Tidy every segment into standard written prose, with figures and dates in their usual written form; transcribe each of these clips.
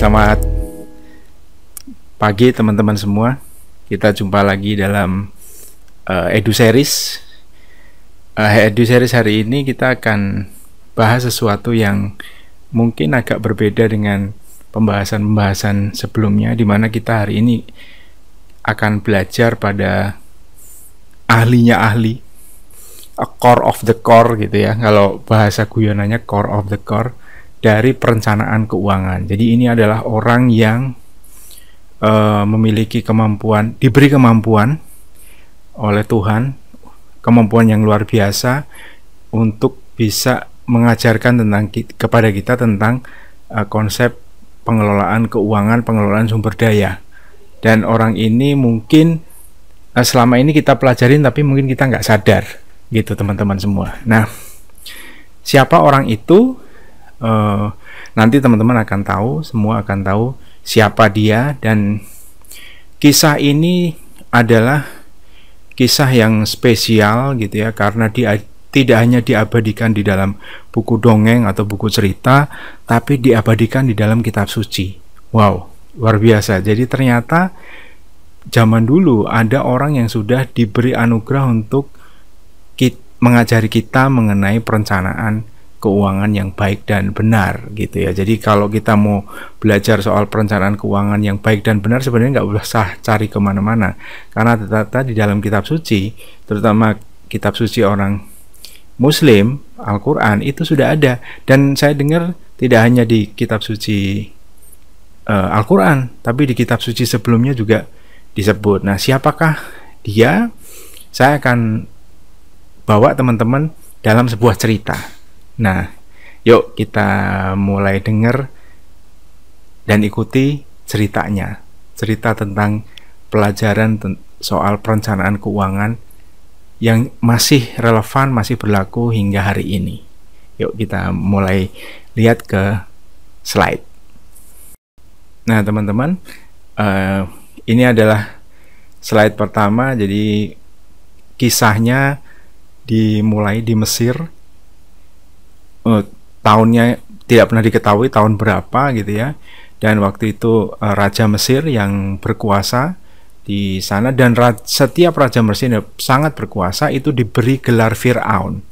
Selamat pagi teman-teman semua. Kita jumpa lagi dalam Edu Series. Edu Series hari ini kita akan bahas sesuatu yang mungkin agak berbeda dengan pembahasan-pembahasan sebelumnya, di mana kita hari ini akan belajar pada ahlinya ahli, a core of the core gitu ya. Kalau bahasa guyonannya core of the core dari perencanaan keuangan. Jadi ini adalah orang yang memiliki kemampuan, diberi kemampuan oleh Tuhan, kemampuan yang luar biasa untuk bisa mengajarkan kepada kita tentang konsep pengelolaan keuangan, pengelolaan sumber daya. Dan orang ini mungkin selama ini kita pelajarin, tapi mungkin kita nggak sadar gitu teman-teman semua. Nah, siapa orang itu? Nanti teman-teman akan tahu, semua akan tahu siapa dia. Dan kisah ini adalah kisah yang spesial gitu ya, karena dia tidak hanya diabadikan di dalam buku dongeng atau buku cerita, tapi diabadikan di dalam kitab suci. Wow, luar biasa. Jadi ternyata zaman dulu ada orang yang sudah diberi anugerah untuk mengajari kita mengenai perencanaan keuangan yang baik dan benar gitu ya. Jadi kalau kita mau belajar soal perencanaan keuangan yang baik dan benar, sebenarnya nggak usah cari kemana-mana, karena ternyata di dalam kitab suci, terutama kitab suci orang Muslim, Al-Quran, itu sudah ada. Dan saya dengar tidak hanya di kitab suci Al-Quran, tapi di kitab suci sebelumnya juga disebut. Nah, siapakah dia? Saya akan bawa teman-teman dalam sebuah cerita. Nah, yuk kita mulai dengar dan ikuti ceritanya. Cerita tentang pelajaran soal perencanaan keuangan yang masih relevan, masih berlaku hingga hari ini. Yuk kita mulai lihat ke slide. Nah teman-teman, ini adalah slide pertama. Jadi kisahnya dimulai di Mesir. Tahunnya tidak pernah diketahui tahun berapa gitu ya. Dan waktu itu Raja Mesir yang berkuasa di sana, dan setiap Raja Mesir yang sangat berkuasa itu diberi gelar Fir'aun.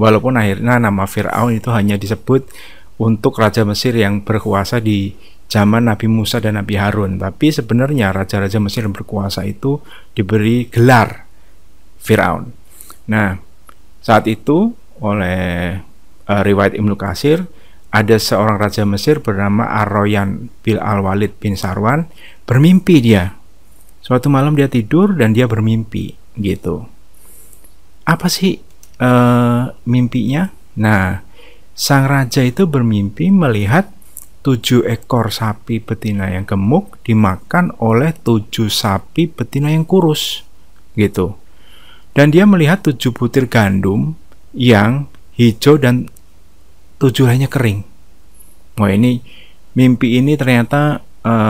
Walaupun akhirnya nama Fir'aun itu hanya disebut untuk Raja Mesir yang berkuasa di zaman Nabi Musa dan Nabi Harun. Tapi sebenarnya Raja-Raja Mesir yang berkuasa itu diberi gelar Fir'aun. Nah, saat itu oleh riwayat Ibnu Katsir, ada seorang Raja Mesir bernama Ar-Royan bin Al-Walid bin Sarwan. Bermimpi dia. Suatu malam dia tidur dan dia bermimpi gitu. Apa sih mimpinya? Nah, sang raja itu bermimpi melihat 7 ekor sapi betina yang gemuk dimakan oleh 7 sapi betina yang kurus gitu. Dan dia melihat 7 butir gandum yang hijau dan 7 lainnya kering. Wah, ini mimpi ini ternyata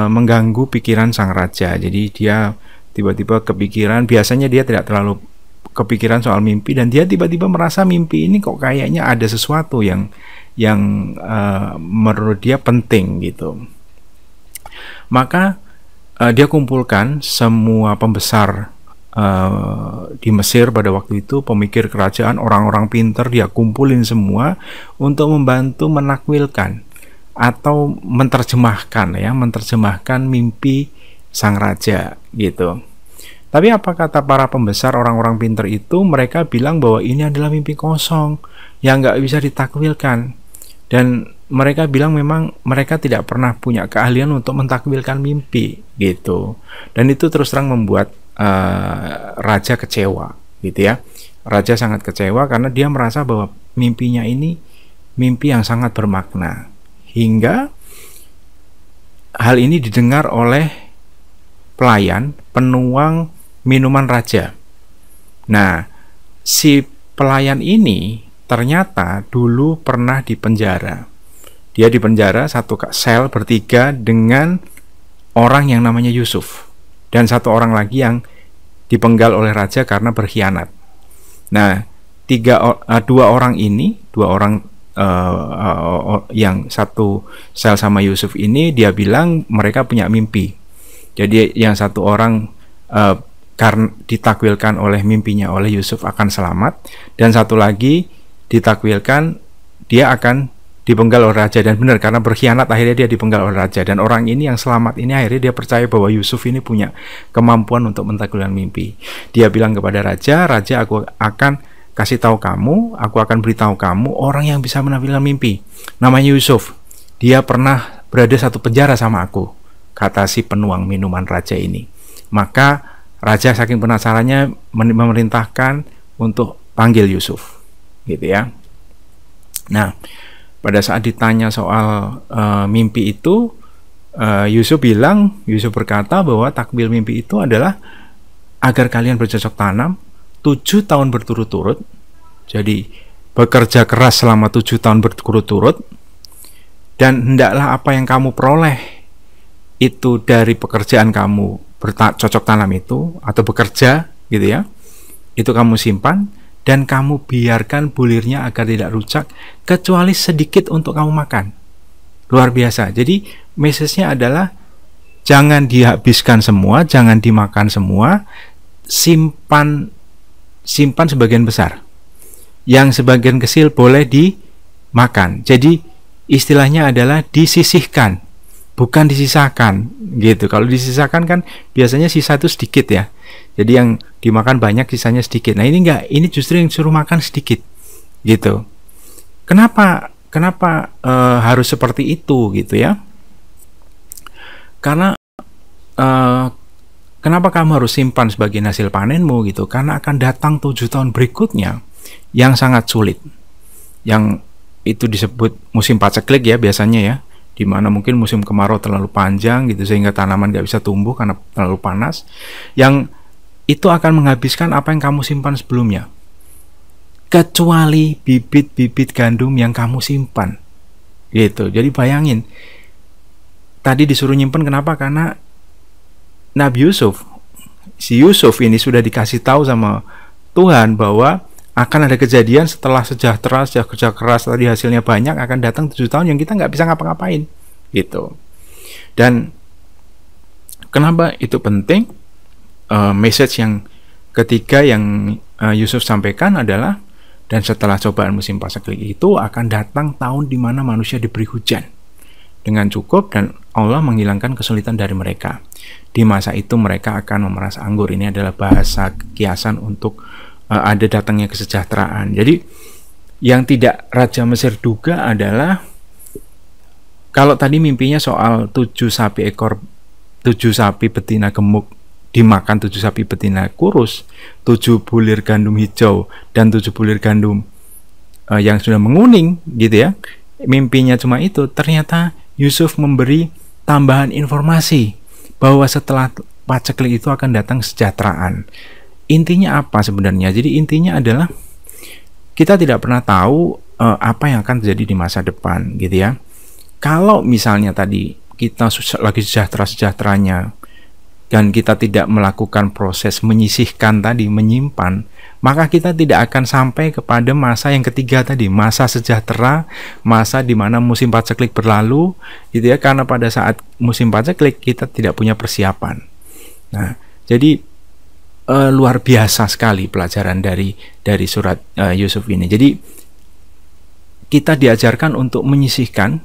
mengganggu pikiran sang raja. Jadi dia tiba-tiba kepikiran. Biasanya dia tidak terlalu kepikiran soal mimpi, dan dia tiba-tiba merasa mimpi ini kok kayaknya ada sesuatu yang menurut dia penting gitu. Maka dia kumpulkan semua pembesar di Mesir pada waktu itu, pemikir kerajaan, orang-orang pintar, dia kumpulin semua untuk membantu menakwilkan atau menerjemahkan mimpi sang raja gitu. Tapi apa kata para pembesar, orang-orang pintar itu? Mereka bilang bahwa ini adalah mimpi kosong yang nggak bisa ditakwilkan, dan mereka bilang memang mereka tidak pernah punya keahlian untuk mentakwilkan mimpi gitu. Dan itu terus terang membuat raja kecewa gitu ya. Raja sangat kecewa karena dia merasa bahwa mimpinya ini mimpi yang sangat bermakna, hingga hal ini didengar oleh pelayan penuang minuman raja. Nah, si pelayan ini ternyata dulu pernah dipenjara. Dia dipenjara satu sel bertiga dengan orang yang namanya Yusuf, dan satu orang lagi yang dipenggal oleh raja karena berkhianat. Nah, dua orang yang satu sel sama Yusuf ini, dia bilang mereka punya mimpi. Jadi yang satu orang karena ditakwilkan oleh mimpinya oleh Yusuf akan selamat, dan satu lagi ditakwilkan dia akan dipenggal oleh raja, dan benar, karena berkhianat akhirnya dia dipenggal oleh raja. Dan orang ini yang selamat ini akhirnya dia percaya bahwa Yusuf ini punya kemampuan untuk mentakwilkan mimpi. Dia bilang kepada raja, "Raja, aku akan kasih tahu kamu, aku akan beritahu kamu orang yang bisa menakwilkan mimpi. Namanya Yusuf. Dia pernah berada satu penjara sama aku," kata si penuang minuman raja ini. Maka raja saking penasarannya memerintahkan untuk panggil Yusuf, gitu ya. Nah, pada saat ditanya soal mimpi itu, Yusuf berkata bahwa takwil mimpi itu adalah agar kalian bercocok tanam 7 tahun berturut-turut. Jadi bekerja keras selama 7 tahun berturut-turut, dan hendaklah apa yang kamu peroleh itu dari pekerjaan kamu bercocok tanam itu atau bekerja, gitu ya, itu kamu simpan, dan kamu biarkan bulirnya agar tidak rusak kecuali sedikit untuk kamu makan. Luar biasa. Jadi message-nya adalah jangan dihabiskan semua, jangan dimakan semua, simpan sebagian besar. Yang sebagian kecil boleh dimakan. Jadi istilahnya adalah disisihkan, bukan disisakan, gitu. Kalau disisakan kan biasanya sisa itu sedikit ya. Jadi yang dimakan banyak, sisanya sedikit. Nah ini enggak, ini justru yang suruh makan sedikit, gitu. Kenapa harus seperti itu, gitu ya? Karena kenapa kamu harus simpan sebagian hasil panenmu, gitu? Karena akan datang 7 tahun berikutnya yang sangat sulit, yang itu disebut musim paceklik ya biasanya ya, dimana mungkin musim kemarau terlalu panjang gitu sehingga tanaman nggak bisa tumbuh karena terlalu panas, yang itu akan menghabiskan apa yang kamu simpan sebelumnya, kecuali bibit-bibit gandum yang kamu simpan, gitu. Jadi bayangin, tadi disuruh nyimpen, kenapa? Karena Nabi Yusuf, si Yusuf ini sudah dikasih tahu sama Tuhan bahwa akan ada kejadian setelah sejahtera, sejak kerja keras tadi hasilnya banyak, akan datang 7 tahun yang kita nggak bisa ngapa-ngapain, gitu. Dan kenapa itu penting? Message yang ketiga yang Yusuf sampaikan adalah, dan setelah cobaan musim paceklik itu akan datang tahun di mana manusia diberi hujan dengan cukup dan Allah menghilangkan kesulitan dari mereka. Di masa itu mereka akan memeras anggur. Ini adalah bahasa kiasan untuk ada datangnya kesejahteraan. Jadi yang tidak Raja Mesir duga adalah, kalau tadi mimpinya soal 7 sapi betina gemuk dimakan 7 sapi betina kurus, 7 bulir gandum hijau dan 7 bulir gandum yang sudah menguning, gitu ya. Mimpinya cuma itu. Ternyata Yusuf memberi tambahan informasi bahwa setelah paceklik itu akan datang kesejahteraan. Intinya apa sebenarnya? Jadi intinya adalah kita tidak pernah tahu apa yang akan terjadi di masa depan, gitu ya. Kalau misalnya tadi kita lagi sejahtera-sejahteranya dan kita tidak melakukan proses menyisihkan tadi, menyimpan, maka kita tidak akan sampai kepada masa yang ketiga tadi, masa sejahtera, masa di mana musim paceklik berlalu, gitu ya. Karena pada saat musim paceklik kita tidak punya persiapan. Nah, jadi luar biasa sekali pelajaran dari surat Yusuf ini. Jadi kita diajarkan untuk menyisihkan,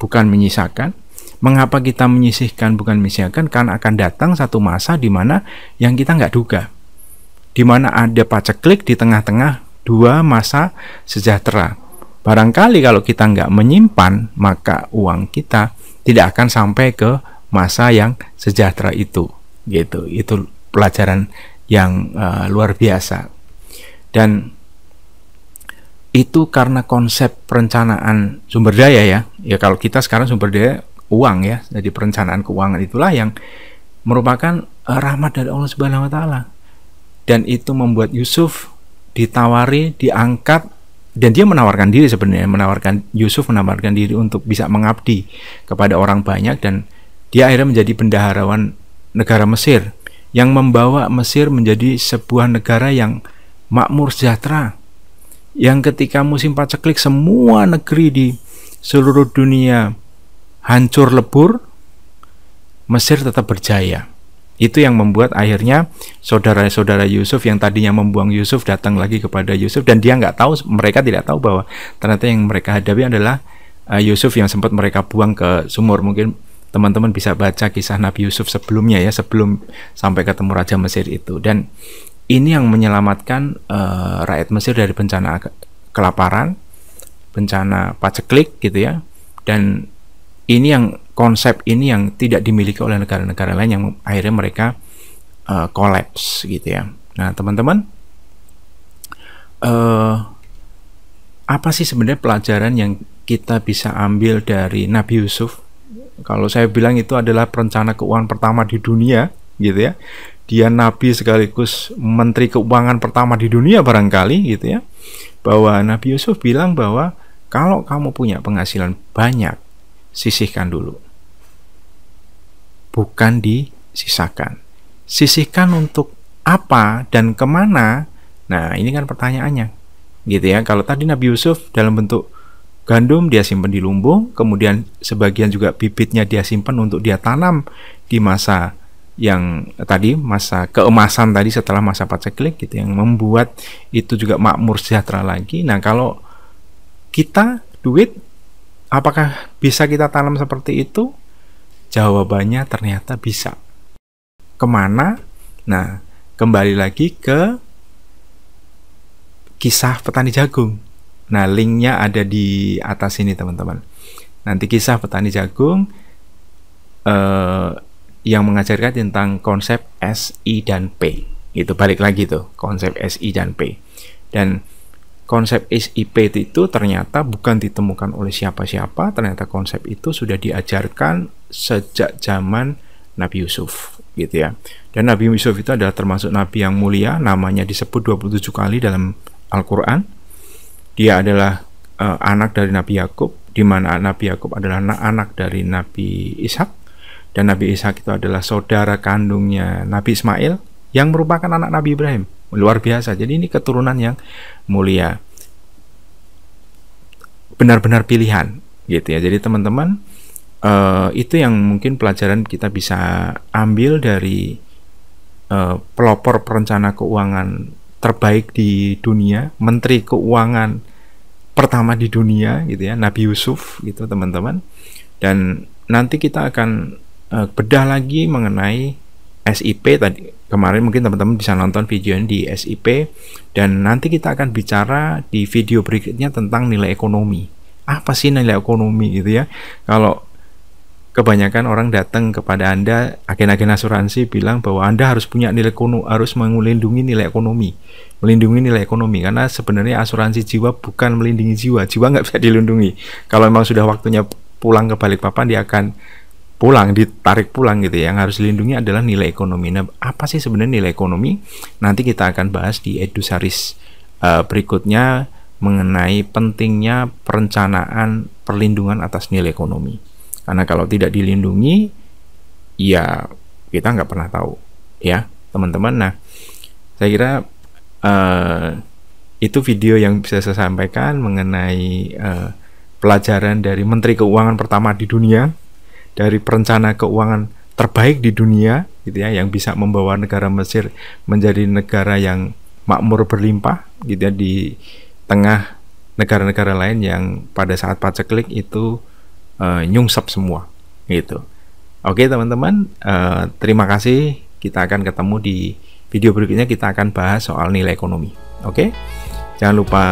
bukan menyisakan. Mengapa kita menyisihkan bukan menyisihkan? Karena akan datang satu masa di mana yang kita nggak duga, di mana ada paceklik di tengah-tengah 2 masa sejahtera. Barangkali kalau kita nggak menyimpan, maka uang kita tidak akan sampai ke masa yang sejahtera itu, gitu. Itu pelajaran yang luar biasa. Dan itu karena konsep perencanaan sumber daya ya. Ya kalau kita sekarang sumber daya uang ya, jadi perencanaan keuangan itulah yang merupakan rahmat dari Allah Subhanahu wa taala. Dan itu membuat Yusuf ditawari, diangkat, dan dia menawarkan diri sebenarnya, Yusuf menawarkan diri untuk bisa mengabdi kepada orang banyak, dan dia akhirnya menjadi bendaharawan negara Mesir yang membawa Mesir menjadi sebuah negara yang makmur sejahtera, yang ketika musim paceklik semua negeri di seluruh dunia hancur lebur, Mesir tetap berjaya. Itu yang membuat akhirnya saudara-saudara Yusuf yang tadinya membuang Yusuf datang lagi kepada Yusuf, dan dia nggak tahu, mereka tidak tahu bahwa ternyata yang mereka hadapi adalah Yusuf yang sempat mereka buang ke sumur. Mungkin teman-teman bisa baca kisah Nabi Yusuf sebelumnya ya, sebelum sampai ketemu Raja Mesir itu. Dan ini yang menyelamatkan rakyat Mesir dari bencana kelaparan, bencana paceklik gitu ya. Dan ini yang konsep ini yang tidak dimiliki oleh negara-negara lain, yang akhirnya mereka kolaps gitu ya. Nah teman-teman, apa sih sebenarnya pelajaran yang kita bisa ambil dari Nabi Yusuf? Kalau saya bilang itu adalah perencana keuangan pertama di dunia gitu ya. Dia nabi sekaligus menteri keuangan pertama di dunia barangkali gitu ya. Bahwa Nabi Yusuf bilang bahwa kalau kamu punya penghasilan banyak, sisihkan dulu, bukan disisakan. Sisihkan untuk apa dan kemana? Nah ini kan pertanyaannya gitu ya. Kalau tadi Nabi Yusuf dalam bentuk gandum dia simpan di lumbung, kemudian sebagian juga bibitnya dia simpan untuk dia tanam di masa yang tadi, masa keemasan tadi setelah masa paceklik gitu, yang membuat itu juga makmur sejahtera lagi. Nah kalau kita duit, apakah bisa kita tanam seperti itu? Jawabannya ternyata bisa. Kemana? Nah kembali lagi ke kisah petani jagung. Nah linknya ada di atas ini teman-teman. Nanti kisah petani jagung yang mengajarkan tentang konsep S, I, dan P. Itu balik lagi tuh, konsep S, I, dan P. Dan konsep S, I, P itu ternyata bukan ditemukan oleh siapa-siapa. Ternyata konsep itu sudah diajarkan sejak zaman Nabi Yusuf gitu ya. Dan Nabi Yusuf itu adalah termasuk nabi yang mulia, namanya disebut 27 kali dalam Al-Quran. Dia adalah anak dari Nabi Yakub, di mana Nabi Yakub adalah anak dari Nabi Ishak, dan Nabi Ishak itu adalah saudara kandungnya Nabi Ismail yang merupakan anak Nabi Ibrahim. Luar biasa. Jadi ini keturunan yang mulia, benar-benar pilihan gitu ya. Jadi teman-teman, itu yang mungkin pelajaran kita bisa ambil dari pelopor perencana keuangan terbaik di dunia, menteri keuangan pertama di dunia gitu ya, Nabi Yusuf gitu teman-teman. Dan nanti kita akan bedah lagi mengenai SIP tadi. Kemarin mungkin teman-teman bisa nonton video ini di SIP, dan nanti kita akan bicara di video berikutnya tentang nilai ekonomi. Apa sih nilai ekonomi gitu ya? Kalau kebanyakan orang datang kepada Anda, agen-agen asuransi bilang bahwa Anda harus punya nilai ekonomi, harus melindungi nilai ekonomi, melindungi nilai ekonomi, karena sebenarnya asuransi jiwa bukan melindungi jiwa, jiwa nggak bisa dilindungi. Kalau memang sudah waktunya pulang ke Balikpapan, dia akan pulang, ditarik pulang gitu ya. Yang harus dilindungi adalah nilai ekonomi. Nah, apa sih sebenarnya nilai ekonomi? Nanti kita akan bahas di EduSeries berikutnya mengenai pentingnya perencanaan perlindungan atas nilai ekonomi. Karena kalau tidak dilindungi, ya kita nggak pernah tahu ya teman-teman. Nah saya kira itu video yang bisa saya sampaikan mengenai pelajaran dari Menteri Keuangan pertama di dunia, dari perencana keuangan terbaik di dunia gitu ya, yang bisa membawa negara Mesir menjadi negara yang makmur berlimpah gitu ya, di tengah negara-negara lain yang pada saat paceklik itu nyungsep semua gitu. Oke teman-teman, terima kasih. Kita akan ketemu di video berikutnya. Kita akan bahas soal nilai ekonomi. Oke, jangan lupa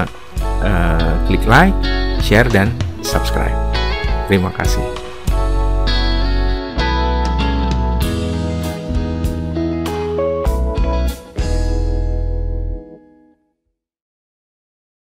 klik like, share, dan subscribe. Terima kasih.